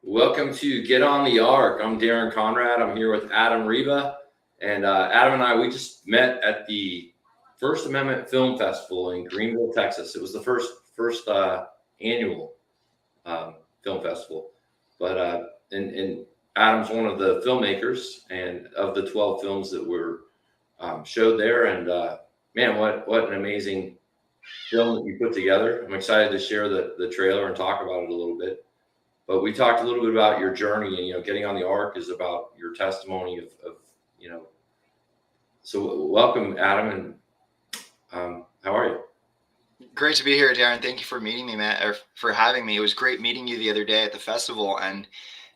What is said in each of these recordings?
Welcome to Get on the Ark. I'm Darren Conrad. I'm here with Adam Riva. And Adam and I, we just met at the First Amendment Film Festival in Greenville, Texas. It was the first annual film festival. But and Adam's one of the filmmakers and of the 12 films that were showed there. And man, what an amazing film that you put together. I'm excited to share the trailer and talk about it a little bit. But we talked a little bit about your journey, and getting on the ark is about your testimony of So welcome, Adam, and how are you? Great to be here, Darren. Thank you for meeting me, Matt, or for having me. It was great meeting you the other day at the festival and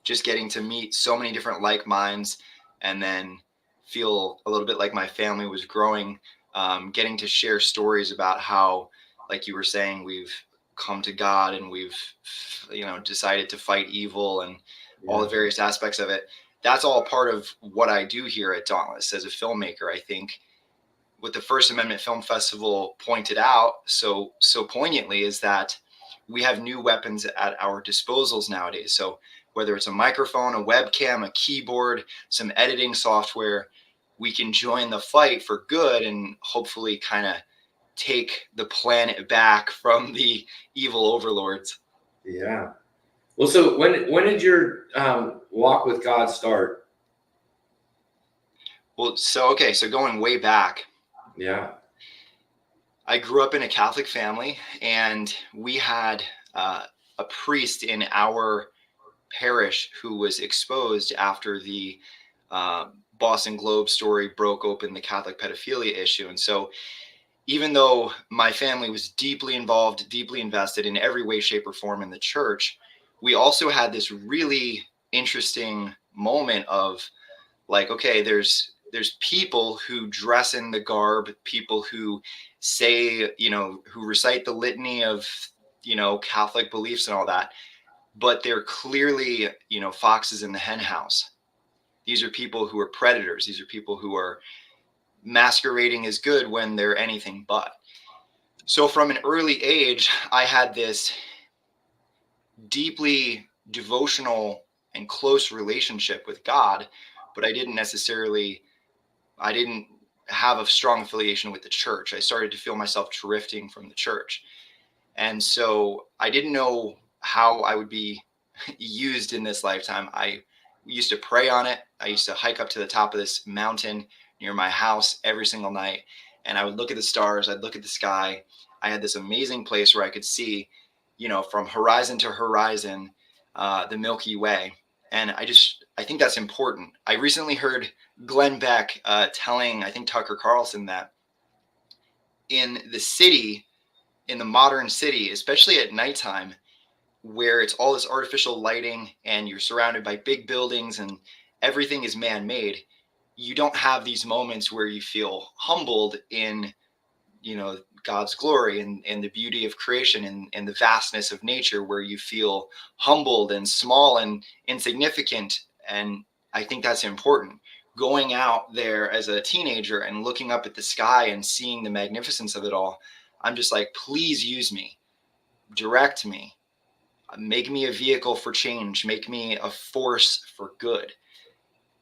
just getting to meet so many different like minds, and then feel a little bit like my family was growing. Getting to share stories about how, like you were saying, we've come to God and we've decided to fight evil and all the various aspects of it. That's all part of what I do here at Dauntless as a filmmaker. I think what the First Amendment Film Festival pointed out so poignantly is that we have new weapons at our disposals nowadays. So whether it's a microphone, a webcam, a keyboard, some editing software, we can join the fight for good and hopefully kind of take the planet back from the evil overlords. Yeah. Well, so when did your walk with God start? Well, so going way back. Yeah. I grew up in a Catholic family, and we had a priest in our parish who was exposed after the Boston Globe story broke open the Catholic pedophilia issue. And so even though my family was deeply involved, deeply invested in every way, shape, or form in the church, we also had this really interesting moment of like, okay, there's people who dress in the garb, people who say, who recite the litany of, Catholic beliefs and all that, but they're clearly, foxes in the hen house. These are people who are predators. These are people who are masquerading as good when they're anything but. So from an early age, I had this deeply devotional and close relationship with God, but I didn't have a strong affiliation with the church. I started to feel myself drifting from the church. And so I didn't know how I would be used in this lifetime. I used to pray on it. I used to hike up to the top of this mountain near my house every single night, and I would look at the stars. I'd look at the sky. I had this amazing place where I could see, from horizon to horizon, the Milky Way. And I think that's important. I recently heard Glenn Beck telling, I think, Tucker Carlson that in the modern city, especially at nighttime, where it's all this artificial lighting and you're surrounded by big buildings and everything is man-made, you don't have these moments where you feel humbled in, God's glory and the beauty of creation and the vastness of nature, where you feel humbled and small and insignificant. And I think that's important. Going out there as a teenager and looking up at the sky and seeing the magnificence of it all, I'm just like, please use me, direct me, make me a vehicle for change, make me a force for good.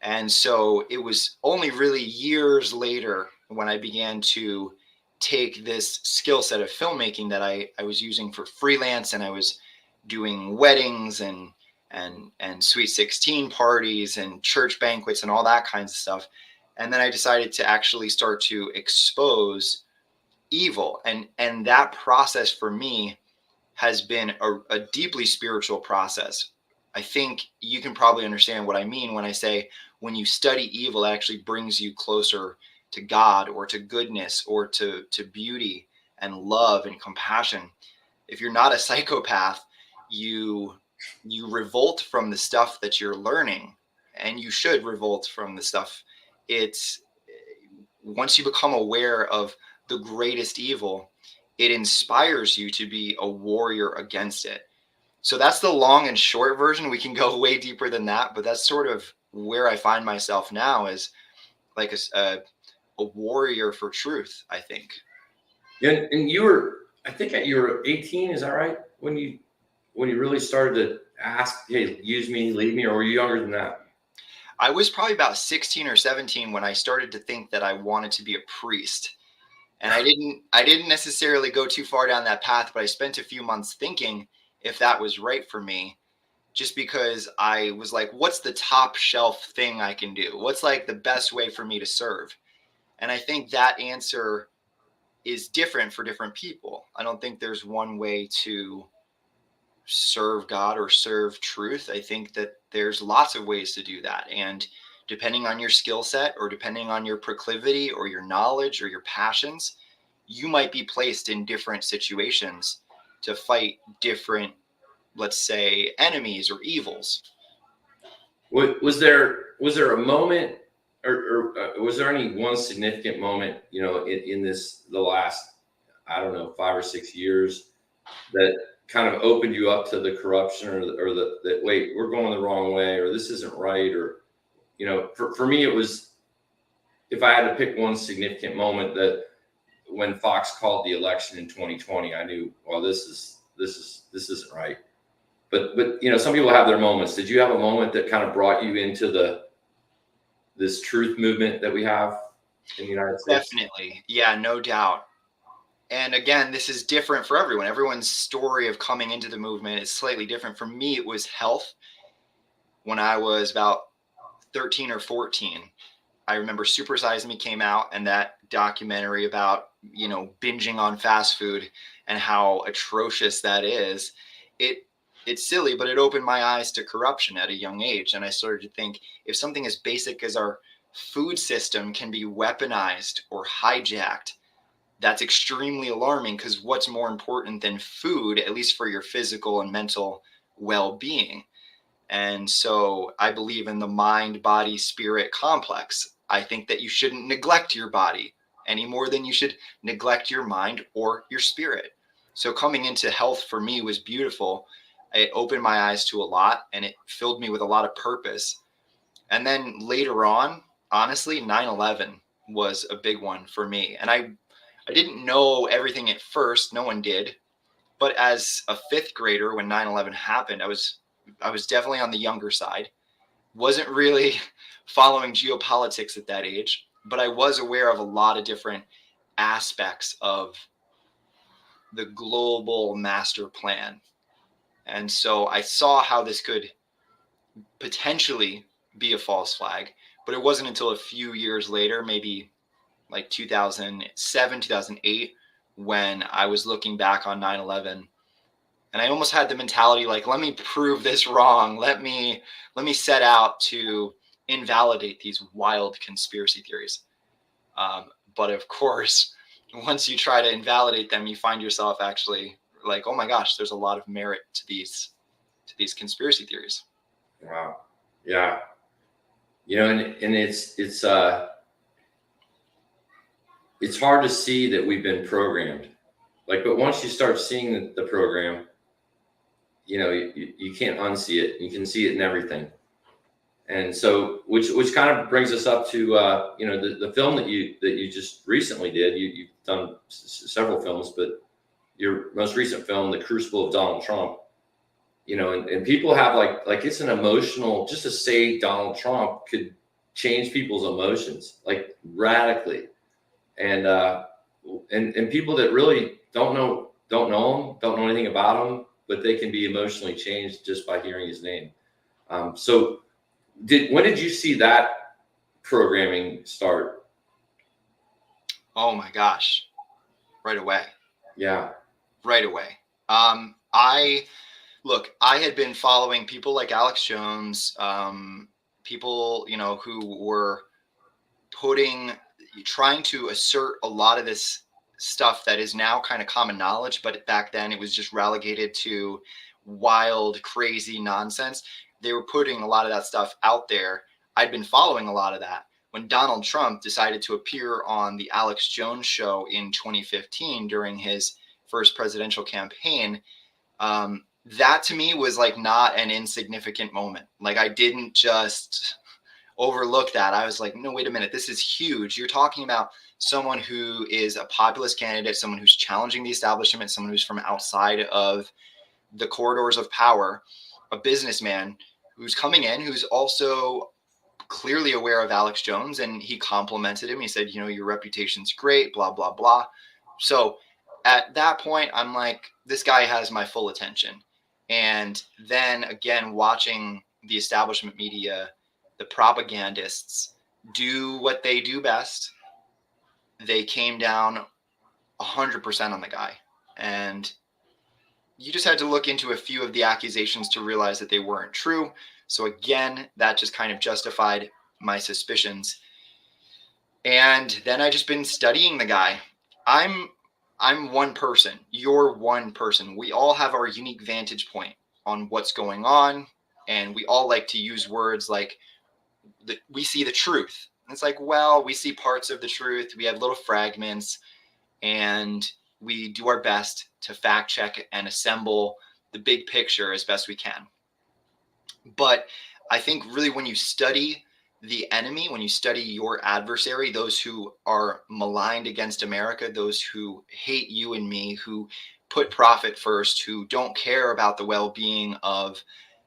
And so it was only really years later when I began to take this skill set of filmmaking that I was using for freelance, and I was doing weddings and Sweet 16 parties and church banquets and all that kinds of stuff. And then I decided to actually start to expose evil. And that process for me has been a deeply spiritual process. I think you can probably understand what I mean when I say when you study evil, it actually brings you closer to God or to goodness or to beauty and love and compassion. If you're not a psychopath, you you revolt from the stuff that you're learning, and you should revolt from the stuff. It's once you become aware of the greatest evil, it inspires you to be a warrior against it. So that's the long and short version. We can go way deeper than that, but that's sort of where I find myself now, is like a warrior for truth, I think. Yeah, and I think you were 18, is that right? When you really started to ask, hey, use me, leave me, or were you younger than that? I was probably about 16 or 17 when I started to think that I wanted to be a priest. And I didn't necessarily go too far down that path, but I spent a few months thinking if that was right for me, just because I was like, what's the top shelf thing I can do? What's like the best way for me to serve? And I think that answer is different for different people. I don't think there's one way to serve God or serve truth. I think that there's lots of ways to do that. And depending on your skill set or depending on your proclivity or your knowledge or your passions, you might be placed in different situations to fight different, let's say, enemies or evils. Was there a moment, or was there any one significant moment, in the last, I don't know, 5 or 6 years that kind of opened you up to the corruption, or that wait, we're going the wrong way, or this isn't right, or for me it was, if I had to pick one significant moment, that when Fox called the election in 2020, I knew, well, this isn't right. But some people have their moments. Did you have a moment that kind of brought you into this truth movement that we have in the United States? Definitely. Yeah, no doubt. And again, this is different for everyone. Everyone's story of coming into the movement is slightly different. For me, it was health. When I was about 13 or 14, I remember Super Size Me came out, and that documentary about, binging on fast food and how atrocious that is. It it's silly, but it opened my eyes to corruption at a young age. And I started to think, if something as basic as our food system can be weaponized or hijacked, that's extremely alarming, because what's more important than food, at least for your physical and mental well-being? And so I believe in the mind, body, spirit complex. I think that you shouldn't neglect your body any more than you should neglect your mind or your spirit. So coming into health for me was beautiful. It opened my eyes to a lot, and it filled me with a lot of purpose. And then later on, honestly, 9/11 was a big one for me. And I didn't know everything at first. No one did. But as a fifth grader, when 9/11 happened, I was definitely on the younger side. Wasn't really following geopolitics at that age, but I was aware of a lot of different aspects of the global master plan. And so I saw how this could potentially be a false flag, but it wasn't until a few years later, maybe like 2007, 2008, when I was looking back on 9/11, and I almost had the mentality like, let me prove this wrong. Let me set out to invalidate these wild conspiracy theories. But of course, once you try to invalidate them, you find yourself actually like, oh my gosh, there's a lot of merit to these conspiracy theories. Wow. Yeah. And it's hard to see that we've been programmed. Like, but once you start seeing the program, you can't unsee it. You can see it in everything. And so, which kind of brings us up to the film that you just recently did. You've done several films, but your most recent film, The Crucible of Donald Trump. And people have like it's an emotional. Just to say Donald Trump could change people's emotions like radically, and people that really don't know him, don't know anything about him, but they can be emotionally changed just by hearing his name. So when did you see that programming start? Oh my gosh, right away. Yeah. Right away. I Look, I had been following people like Alex Jones, people, who were trying to assert a lot of this stuff that is now kind of common knowledge, but back then it was just relegated to wild, crazy nonsense. They were putting a lot of that stuff out there. I'd been following a lot of that. When Donald Trump decided to appear on the Alex Jones show in 2015 during his first presidential campaign, that to me was like not an insignificant moment. Like, I didn't just overlook that. I was like, no, wait a minute, this is huge. You're talking about someone who is a populist candidate, someone who's challenging the establishment, someone who's from outside of the corridors of power, a businessman who's coming in, who's also clearly aware of Alex Jones, and he complimented him. He said, your reputation's great, blah, blah, blah. So at that point, I'm like, this guy has my full attention. And then again, watching the establishment media, the propagandists do what they do best. They came down 100% on the guy. And you just had to look into a few of the accusations to realize that they weren't true. So again, that just kind of justified my suspicions. And then I just been studying the guy. I'm one person. You're one person. We all have our unique vantage point on what's going on. And we all like to use words like, we see the truth. And it's like, well, we see parts of the truth. We have little fragments, and we do our best to fact check and assemble the big picture as best we can. But I think really when you study the enemy, when you study your adversary, those who are maligned against America, those who hate you and me, who put profit first, who don't care about the well-being of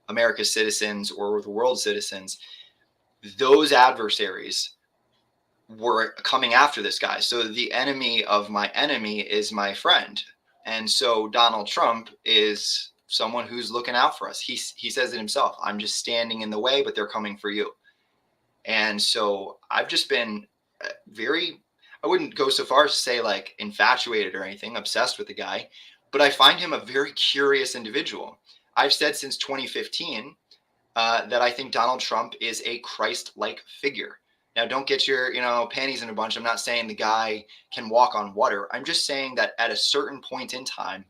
America's citizens or the world's citizens, those adversaries were coming after this guy. So the enemy of my enemy is my friend. And so Donald Trump is someone who's looking out for us. He says it himself. I'm just standing in the way, but they're coming for you. And so I've just been I wouldn't go so far as to say like infatuated or anything, obsessed with the guy, but I find him a very curious individual. I've said since 2015 that I think Donald Trump is a Christ-like figure. Now, don't get your, panties in a bunch. I'm not saying the guy can walk on water. I'm just saying that at a certain point in time,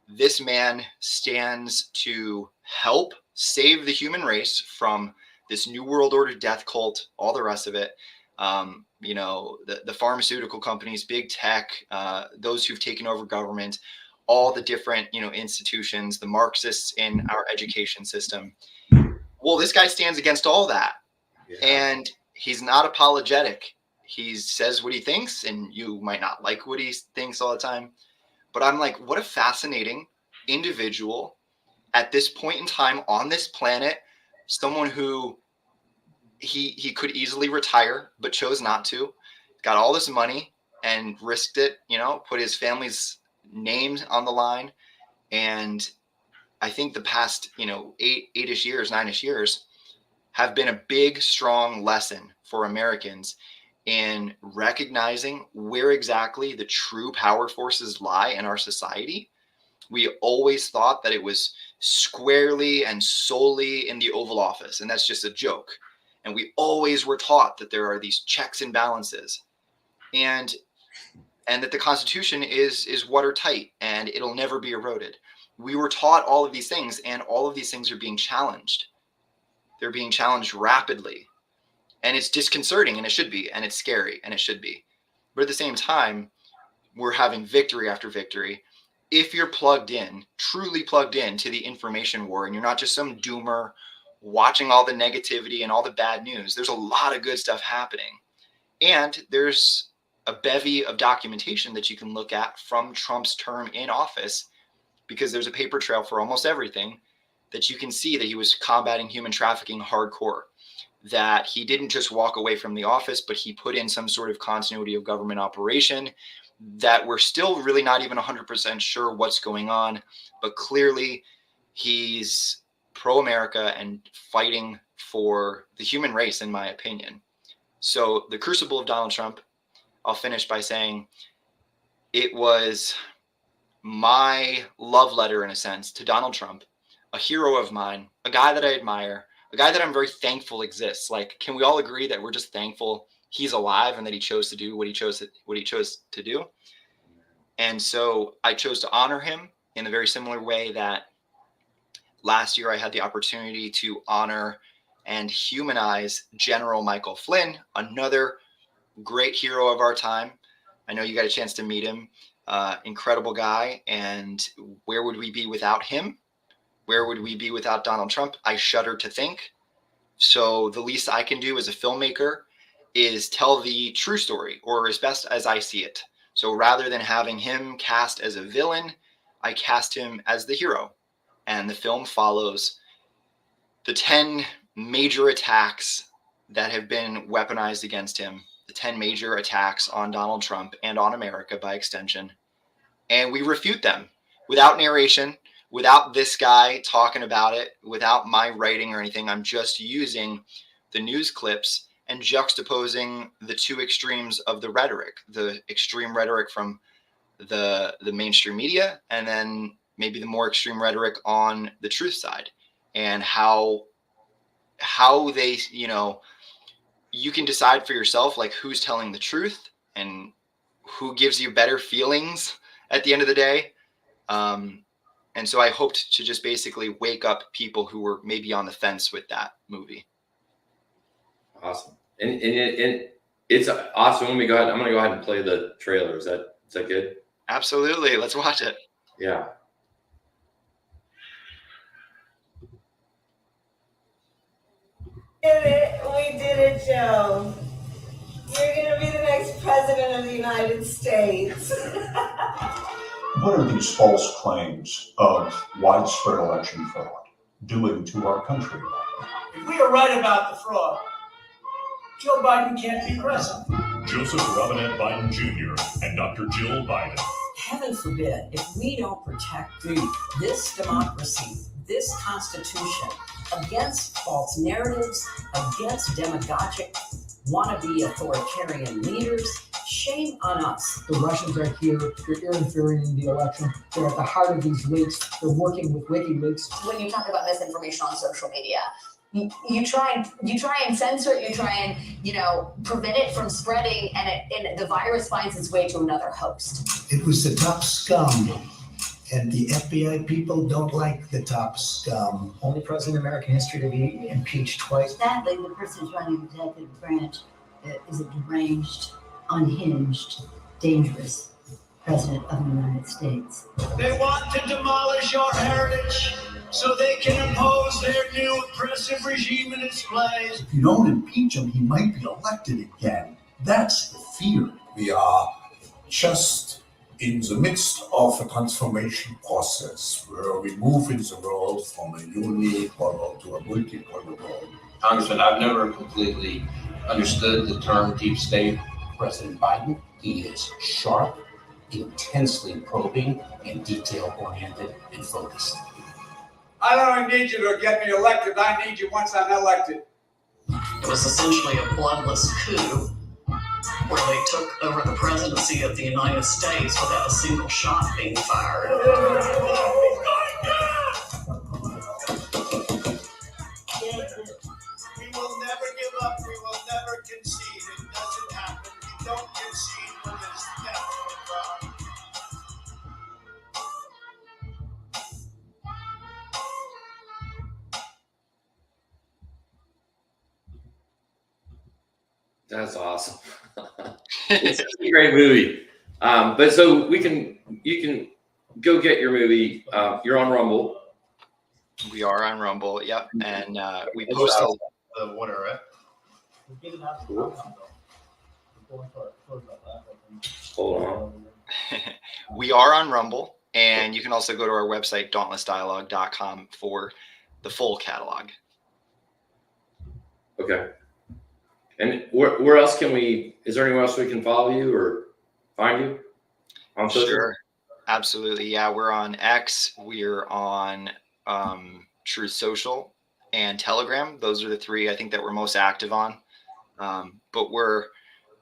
this man stands to help save the human race from this New World Order death cult, all the rest of it. The pharmaceutical companies, big tech, those who've taken over government, all the different, institutions, the Marxists in our education system. Well, this guy stands against all that. Yeah. And he's not apologetic. He says what he thinks, and you might not like what he thinks all the time. But I'm like, what a fascinating individual at this point in time on this planet, someone who he could easily retire, but chose not to, got all this money and risked it, put his family's names on the line. And I think the past, 8-ish years, 9-ish years have been a big, strong lesson for Americans in recognizing where exactly the true power forces lie in our society. We always thought that it was squarely and solely in the Oval Office, and that's just a joke. And we always were taught that there are these checks and balances, and that the Constitution is watertight and it'll never be eroded. We were taught all of these things, and all of these things are being challenged. They're being challenged rapidly. And it's disconcerting, and it should be, and it's scary, and it should be. But at the same time, we're having victory after victory. If you're plugged in, truly plugged in to the information war, and you're not just some doomer watching all the negativity and all the bad news, there's a lot of good stuff happening. And there's a bevy of documentation that you can look at from Trump's term in office, because there's a paper trail for almost everything that you can see that he was combating human trafficking hardcore, that he didn't just walk away from the office, but he put in some sort of continuity of government operation, that we're still really not even 100% sure what's going on, but clearly he's pro-America and fighting for the human race, in my opinion. So the crucible of Donald Trump, I'll finish by saying it was my love letter, in a sense, to Donald Trump, a hero of mine, a guy that I admire, a guy that I'm very thankful exists. Like, can we all agree that we're just thankful he's alive and that he chose to do what he chose to do? And so I chose to honor him in a very similar way that last year I had the opportunity to honor and humanize General Michael Flynn, another great hero of our time. I know you got a chance to meet him. Incredible guy. And where would we be without him? Where would we be without Donald Trump? I shudder to think. So the least I can do as a filmmaker is tell the true story, or as best as I see it. So rather than having him cast as a villain, I cast him as the hero. And the film follows the 10 major attacks that have been weaponized against him, the 10 major attacks on Donald Trump and on America by extension. And we refute them without narration, without this guy talking about it, without my writing or anything. I'm just using the news clips and juxtaposing the two extremes of the rhetoric, the extreme rhetoric from the mainstream media, and then maybe the more extreme rhetoric on the truth side, and how they, you can decide for yourself, like, who's telling the truth and who gives you better feelings at the end of the day. And so I hoped to just basically wake up people who were maybe on the fence with that movie. Awesome. And it's awesome. When we go ahead, I'm going to go ahead and play the trailer. Is that good? Absolutely. Let's watch it. Yeah. We did it, Joe. You're going to be the next president of the United States. What are these false claims of widespread election fraud doing to our country? If we are right about the fraud, Joe Biden can't be president. Joseph Robinette Biden Jr. and Dr. Jill Biden. Heaven forbid, if we don't protect this democracy, this Constitution, against false narratives, against demagogic, wannabe authoritarian leaders, shame on us. The Russians are here. They're interfering in the election. They're at the heart of these leaks. They're working with WikiLeaks. When you talk about misinformation on social media, you try and censor it. You try and prevent it from spreading, and the virus finds its way to another host. It was the top scum, and the FBI people don't like the top scum. Only president in American history to be impeached twice. Sadly, the person who's running the executive branch is a deranged, unhinged, dangerous president of the United States. They want to demolish our heritage so they can impose their new oppressive regime in its place. If you don't impeach him, he might be elected again. That's the fear. We are just in the midst of a transformation process where we move in the world from a unipolar to a multipolar world. Congressman, I've never completely understood the term deep state. President Biden, he is sharp, intensely probing, and detail-oriented and focused. I don't need you to get me elected. I need you once I'm elected. It was essentially a bloodless coup where they took over the presidency of the United States without a single shot being fired. We will never give up. We will never concede. It doesn't happen. We don't concede when there's death on the ground. That's awesome. It's a great movie. But so you can go get your movie. You're on Rumble. We are on Rumble. Yep. And we post the water, right? Hold on. We are on Rumble, and you can also go to our website, dauntlessdialogue.com, for the full catalog. Okay. And where else is there anywhere else we can follow you or find you on social? Sure. Absolutely. Yeah. We're on X. We're on Truth Social and Telegram. Those are the three I think that we're most active on. But we're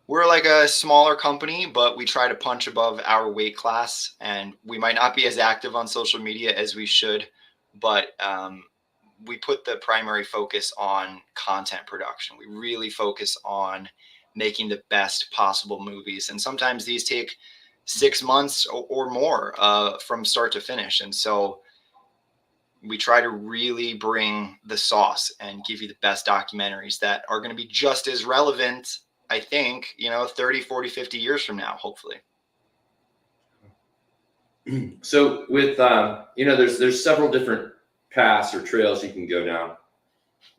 like a smaller company, but we try to punch above our weight class, and we might not be as active on social media as we should but we put the primary focus on content production. We really focus on making the best possible movies. And sometimes these take 6 months or more from start to finish. And so we try to really bring the sauce and give you the best documentaries that are going to be just as relevant, I think, 30, 40, 50 years from now, hopefully. So with, there's several different paths or trails you can go down,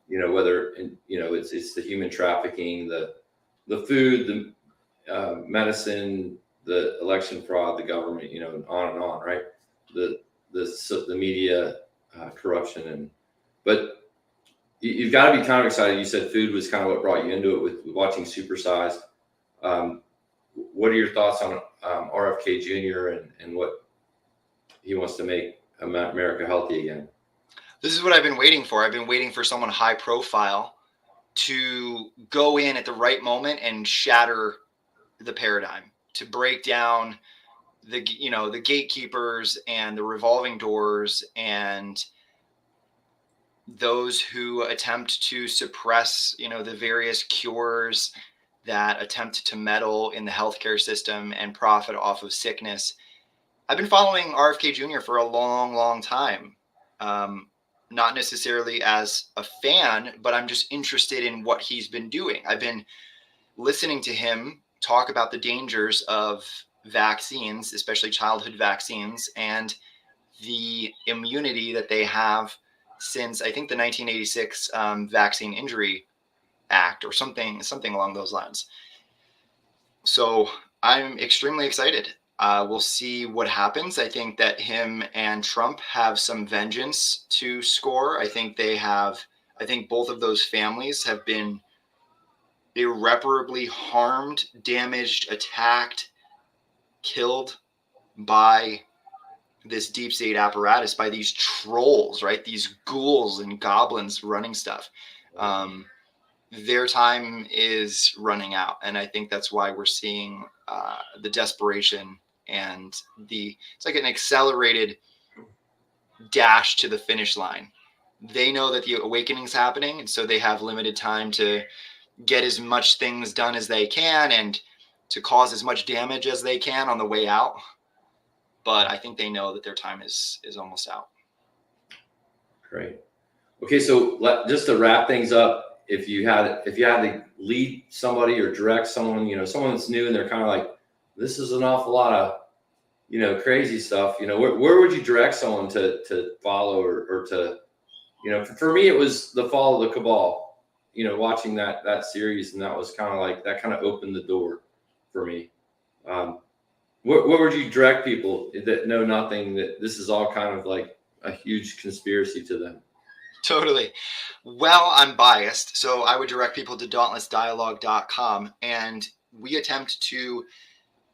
whether, it's the human trafficking, the food, the medicine, the election fraud, the government, on and on, right? The media corruption, but you've got to be kind of excited. You said food was kind of what brought you into it with watching Supersized. What are your thoughts on RFK Jr. and what he wants to make America healthy again? This is what I've been waiting for. I've been waiting for someone high profile to go in at the right moment and shatter the paradigm, to break down the gatekeepers and the revolving doors and those who attempt to suppress, the various cures that attempt to meddle in the healthcare system and profit off of sickness. I've been following RFK Jr. for a long, long time. Not necessarily as a fan, but I'm just interested in what he's been doing. I've been listening to him talk about the dangers of vaccines, especially childhood vaccines, and the immunity that they have since, I think, the 1986 Vaccine Injury Act or something along those lines. So I'm extremely excited. We'll see what happens. I think that him and Trump have some vengeance to score. I think both of those families have been irreparably harmed, damaged, attacked, killed by this deep state apparatus, by these trolls, right? These ghouls and goblins running stuff. Their time is running out. And I think that's why we're seeing the desperation and it's like an accelerated dash to the finish line. They know that the awakening's happening, and so they have limited time to get as much things done as they can and to cause as much damage as they can on the way out. But I think they know that their time is almost out. Great. Okay, so just to wrap things up, if you had to lead somebody or direct someone, someone that's new and they're kind of like, this is an awful lot of, crazy stuff, where would you direct someone to follow or to, for me, it was the Fall of the Cabal, watching that series, and that was kind of like, that kind of opened the door for me. What would you direct people that know nothing, that this is all kind of like a huge conspiracy to them? Totally. Well, I'm biased, so I would direct people to dauntlessdialogue.com, and we attempt to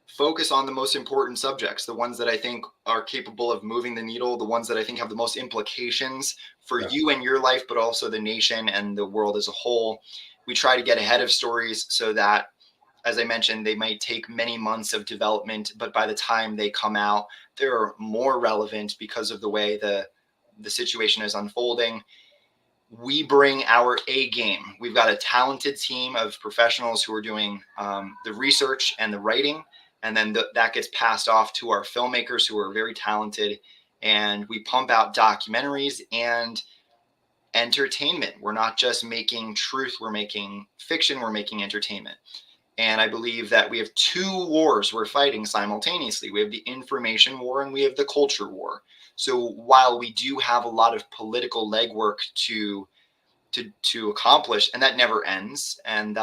focus on the most important subjects, the ones that I think are capable of moving the needle, the ones that I think have the most implications for you and your life, but also the nation and the world as a whole. We try to get ahead of stories so that, as I mentioned, they might take many months of development, but by the time they come out, they're more relevant because of the way the situation is unfolding. We bring our A game. We've got a talented team of professionals who are doing the research and the writing, and then that gets passed off to our filmmakers who are very talented, and we pump out documentaries and entertainment. We're not just making truth, we're making fiction, we're making entertainment. And I believe that we have two wars we're fighting simultaneously. We have the information war and we have the culture war. So while we do have a lot of political legwork to accomplish, and that never ends, and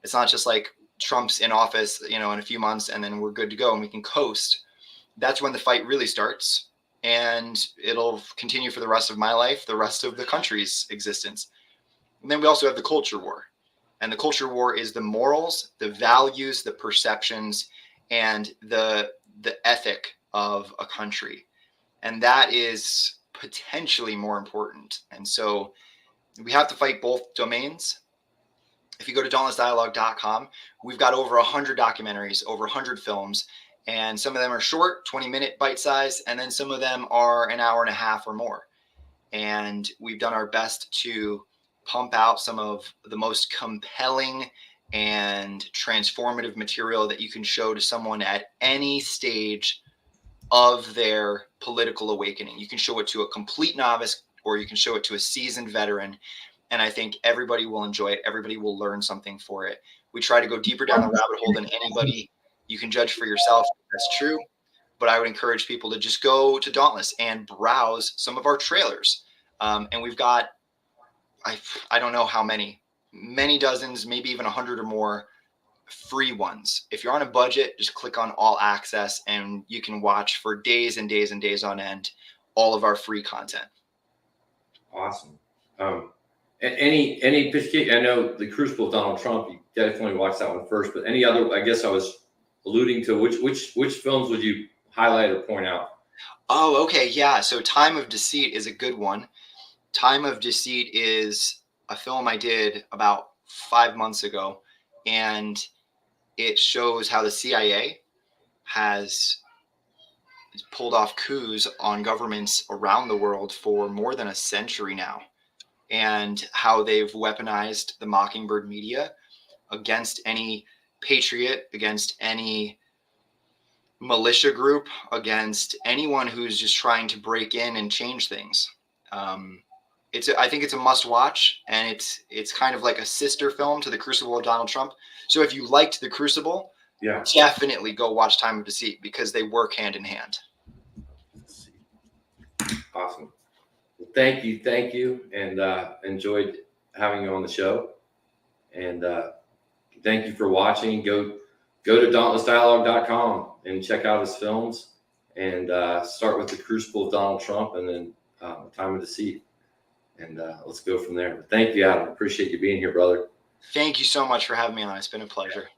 it's not just like Trump's in office, in a few months and then we're good to go and we can coast. That's when the fight really starts, and it'll continue for the rest of my life, the rest of the country's existence. And then we also have the culture war. And the culture war is the morals, the values, the perceptions, and the ethic of a country. And that is potentially more important. And so we have to fight both domains. If you go to dauntlessdialogue.com, we've got over 100 documentaries, over 100 films, and some of them are short, 20-minute bite size, and then some of them are an hour and a half or more. and we've done our best to pump out some of the most compelling and transformative material that you can show to someone at any stage of their political awakening. You can show it to a complete novice, or you can show it to a seasoned veteran. And I think everybody will enjoy it. Everybody will learn something for it. We try to go deeper down the rabbit hole than anybody. You can judge for yourself if that's true. But I would encourage people to just go to Dauntless and browse some of our trailers. And we've got, I don't know how many dozens, maybe even 100 or more free ones. If you're on a budget, just click on all access and you can watch for days and days and days on end all of our free content. Awesome. Any particular, I know the Crucible of Donald Trump, you definitely watched that one first, but any other, I guess I was alluding to which films would you highlight or point out? Oh, okay. Yeah. So Time of Deceit is a good one. Time of Deceit is a film I did about 5 months ago, and it shows how the CIA has pulled off coups on governments around the world for more than a century now, and how they've weaponized the Mockingbird media against any patriot, against any militia group, against anyone who's just trying to break in and change things. I think it's a must watch, and it's kind of like a sister film to The Crucible of Donald Trump. So if you liked The Crucible, definitely go watch Time of Deceit, because they work hand in hand. Awesome. Well, thank you, and enjoyed having you on the show. And thank you for watching. Go to dauntlessdialogue.com and check out his films, and start with The Crucible of Donald Trump, and then Time of Deceit. And let's go from there. But thank you, Adam. Appreciate you being here, brother. Thank you so much for having me on. It's been a pleasure.